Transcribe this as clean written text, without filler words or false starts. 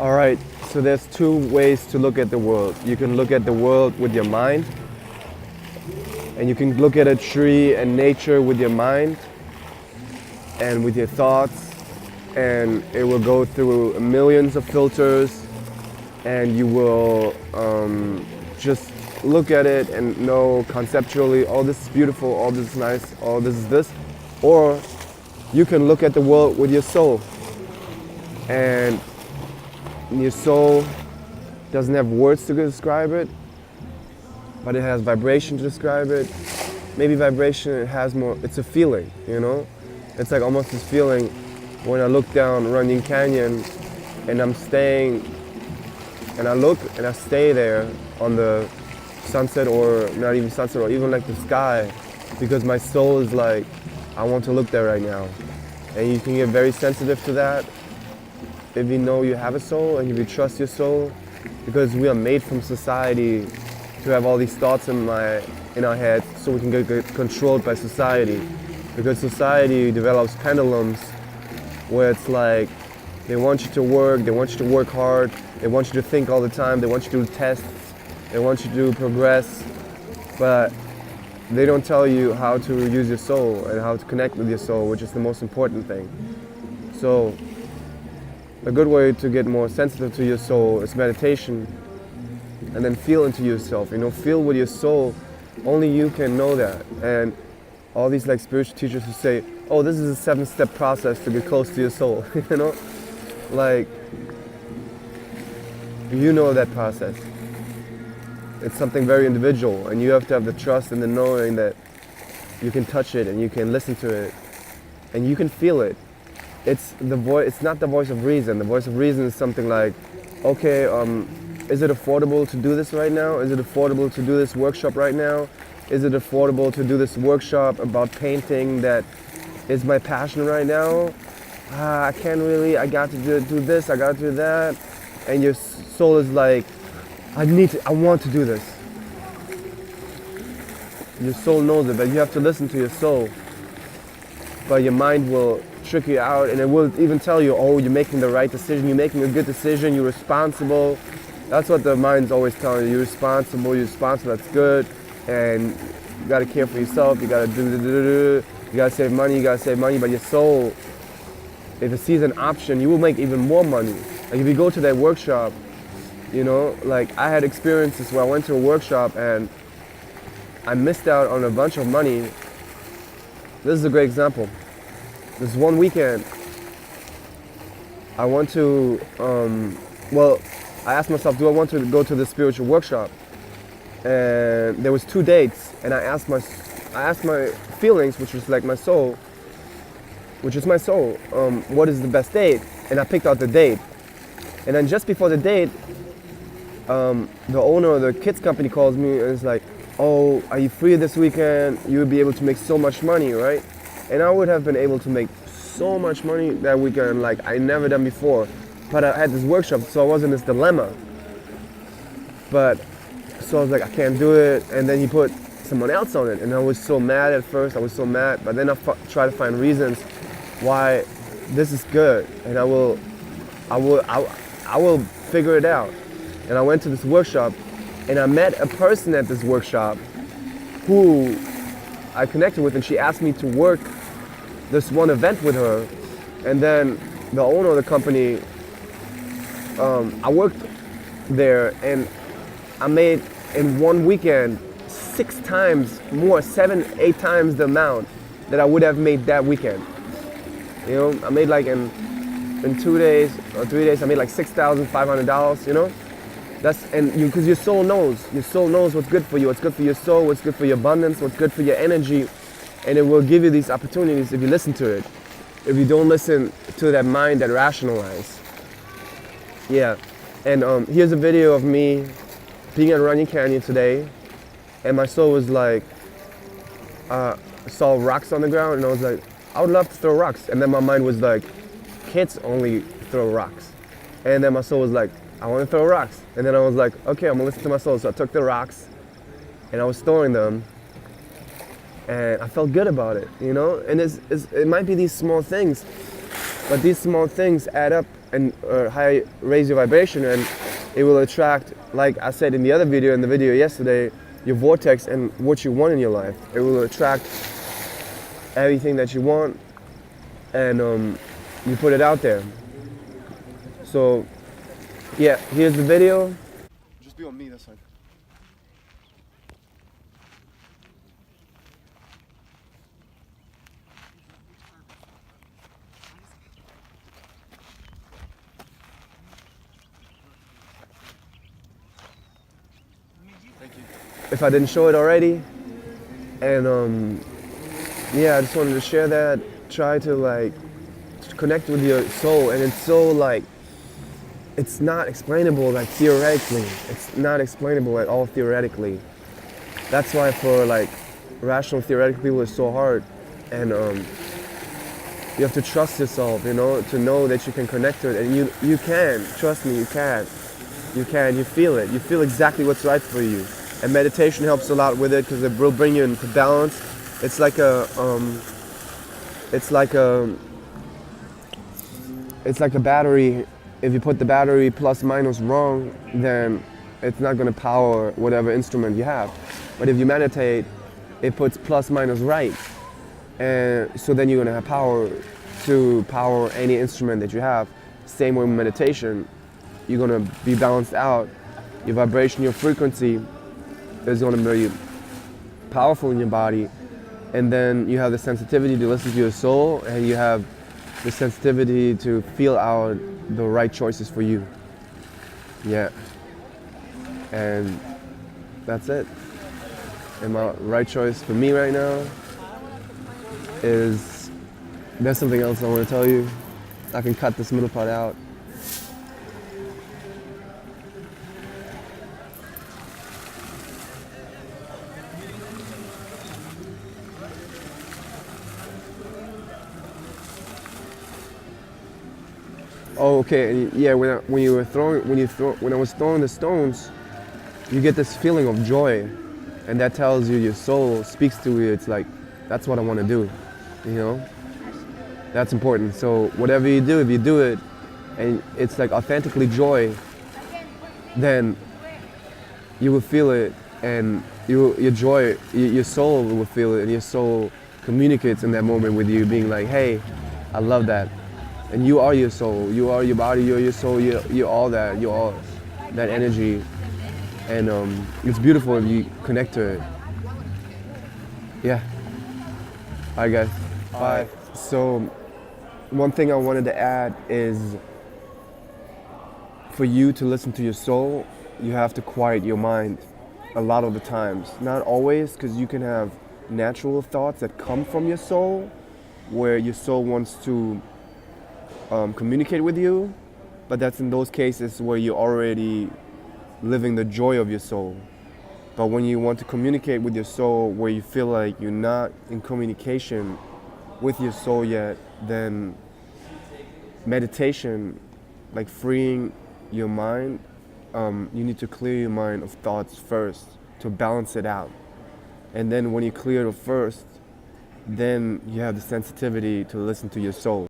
All right, so there's two ways to look at the world. You can look at the world with your mind, and you can look at a tree and nature with your mind and with your thoughts, and it will go through millions of filters, and you will just look at it and know conceptually, oh, this is beautiful, oh, this is nice, oh, this is this. Or you can look at the world with your soul, and your soul doesn't have words to describe it, but it has vibration to describe it. Maybe vibration, it has more, it's a feeling, you know? It's like almost this feeling when I look down Runyon Canyon and I'm staying, and I look and I stay there on the sunset, or not even sunset, or even like the sky, because my soul is like, I want to look there right now. And you can get very sensitive to that if you know you have a soul and if you trust your soul, because we are made from society to have all these thoughts in our head, so we can get controlled by society. Because society develops pendulums where it's like they want you to work, they want you to work hard, they want you to think all the time, they want you to do tests, they want you to progress, but they don't tell you how to use your soul and how to connect with your soul, which is the most important thing. So a good way to get more sensitive to your soul is meditation, and then feel into yourself, feel with your soul. Only you can know that. And all these like spiritual teachers who say, oh, this is a 7-step process to get close to your soul, like, you know that process. It's something very individual, and you have to have the trust and the knowing that you can touch it and you can listen to it and you can feel it. It's the voice. It's not the voice of reason. The voice of reason is something like, okay, is it affordable to do this right now? Is it affordable to do this workshop right now? Is it affordable to do this workshop about painting that is my passion right now? I can't really. I got to do this. I got to do that. And your soul is like, I want to do this. Your soul knows it, but you have to listen to your soul. But your mind will trick you out, and it will even tell you, oh, you're making the right decision, you're making a good decision, you're responsible. That's what the mind's always telling you. You're responsible, that's good, and you gotta care for yourself, you gotta you gotta save money, but your soul, if it sees an option, you will make even more money. Like if you go to that workshop, like I had experiences where I went to a workshop and I missed out on a bunch of money. This is a great example. This one weekend, I went to, I asked myself, do I want to go to this spiritual workshop? And there was 2 dates, and I asked my feelings, which was like my soul, what is the best date? And I picked out the date. And then just before the date, the owner of the kids company calls me and is like, oh, are you free this weekend? You would be able to make so much money, right? And I would have been able to make so much money that weekend, like I never done before. But I had this workshop, so I was in this dilemma. But, so I was like, I can't do it. And then he put someone else on it. And I was so mad at first, but then I try to find reasons why this is good. And I will figure it out. And I went to this workshop, and I met a person at this workshop who I connected with, and she asked me to work this one event with her. And then the owner of the company, I worked there, and I made in one weekend 6 times more, 7, 8 times the amount that I would have made that weekend. I made like in 2 days or 3 days, I made like $6,500, because your soul knows what's good for you, what's good for your soul, what's good for your abundance, what's good for your energy, and it will give you these opportunities if you listen to it. If you don't listen to that mind that rationalizes. Yeah, and here's a video of me being at Runyon Canyon today, and my soul was like, saw rocks on the ground, and I was like, I would love to throw rocks. And then my mind was like, kids only throw rocks. And then my soul was like, I want to throw rocks. And then I was like, okay, I'm gonna listen to my soul. So I took the rocks and I was throwing them, and I felt good about it, And it might be these small things, But these small things add up and raise your vibration, and it will attract, like I said in the other video, in the video yesterday, your vortex and what you want in your life. It will attract everything that you want, and you put it out there. So yeah, here's the video. Just be on me this time. Thank you. If I didn't show it already, and yeah, I just wanted to share that. Try to like connect with your soul, and it's so like, it's not explainable like theoretically. It's not explainable at all theoretically. That's why for like rational theoretical people it's so hard, and you have to trust yourself, you know, to know that you can connect to it, and you can. Trust me, you can. You can. You feel it. You feel exactly what's right for you, and meditation helps a lot with it because it will bring you into balance. It's like a battery. If you put the battery plus minus wrong, then it's not going to power whatever instrument you have. But if you meditate, it puts plus minus right. And so then you're going to have power to power any instrument that you have. Same way with meditation. You're going to be balanced out. Your vibration, your frequency is going to be powerful in your body. And then you have the sensitivity to listen to your soul, and you have the sensitivity to feel out the right choices for you. Yeah. And that's it. And my right choice for me right now is, there's something else I want to tell you. I can cut this middle part out. Oh, okay. And yeah, when I was throwing the stones, you get this feeling of joy, and that tells you your soul speaks to you. It's like, that's what I want to do, you know. That's important. So whatever you do, if you do it, and it's like authentically joy, then you will feel it, and your joy, your soul will feel it, and your soul communicates in that moment with you, being like, hey, I love that. And you are your soul, you are your body, you're your soul, you're all that, you're all that energy. And it's beautiful if you connect to it. Yeah. All right, guys. Bye. So one thing I wanted to add is, for you to listen to your soul, you have to quiet your mind a lot of the times. Not always, because you can have natural thoughts that come from your soul, where your soul wants to communicate with you, but that's in those cases where you're already living the joy of your soul. But when you want to communicate with your soul where you feel like you're not in communication with your soul yet, then meditation, like freeing your mind, you need to clear your mind of thoughts first to balance it out. And then when you clear it first, then you have the sensitivity to listen to your soul.